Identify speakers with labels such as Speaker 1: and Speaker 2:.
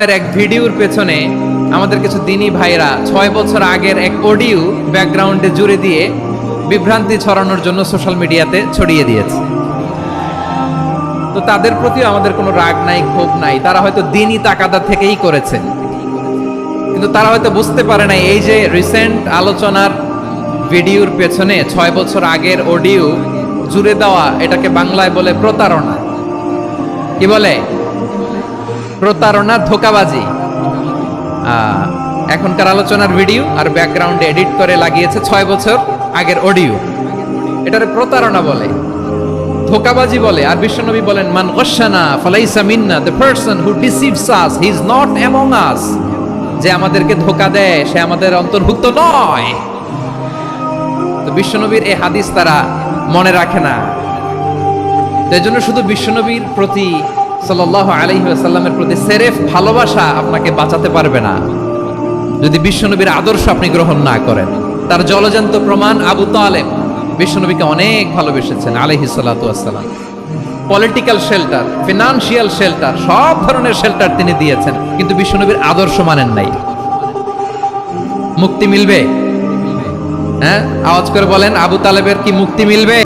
Speaker 1: এক ভিডিওর পেছনে আমাদের কিছু দিনী ভাইরা 6 বছর আগের এক অডিও ব্যাকগ্রাউন্ডে জুড়ে দিয়ে বিভ্রান্তি ছড়ানোর জন্য সোশ্যাল মিডিয়াতে ছড়িয়ে দিয়েছে। তো তাদের প্রতি আমাদের কোনো রাগ নাই, ক্ষোভ নাই, তারা হয়তো দিনী তাকাদা থেকেই করেছে, কিন্তু তারা হয়তো বুঝতে পারে না এই যে রিসেন্ট আলোচনার ভিডিওর পেছনে 6 বছর আগের অডিও জুড়ে দেওয়া, এটাকে বাংলায় বলে প্রতারণা। কি বলে? প্রতারণা, ধোঁকাবাজি। এখনকার আলোচনার ভিডিও আর ব্যাকগ্রাউন্ডে এডিট করে লাগিয়েছে 6 বছর আগের অডিও, এটারে প্রতারণা বলে, ধোঁকাবাজি বলে। আর বিশ্বনবী বলেন, মান গাশশানা ফালাইসা মিন্না, the person who deceives us he is not among us. যে আমাদেরকে ধোঁকা দেয় সে আমাদের অন্তর্ভুক্ত নয়। তো বিশ্বনবীর এই হাদিস তারা মনে রাখে না। তাই জন্য শুধু বিশ্বনবীর প্রতি সাল্লাল্লাহু আলাইহি ওয়াসাল্লামের প্রতি সেরেফ ভালোবাসা আপনাকে বাঁচাতে পারবে না যদি বিশ্বনবীর আদর্শ আপনি গ্রহণ না করেন। তার জলজান্ত প্রমাণ, আবু তালেব বিশ্বনবীকে অনেক ভালোবেসেছেন আলাইহিস সালাতু ওয়াসসালাম। পলিটিক্যাল শেল্টার, ফিনান্সিয়াল শেল্টার, সব ধরনের শেল্টার তিনি দিয়েছেন, কিন্তু বিশ্বনবীর আদর্শ মানেন নাই। মুক্তি মিলবে? হ্যাঁ, আওয়াজ করে বলেন, আবু তালেবের কি মুক্তি মিলবে?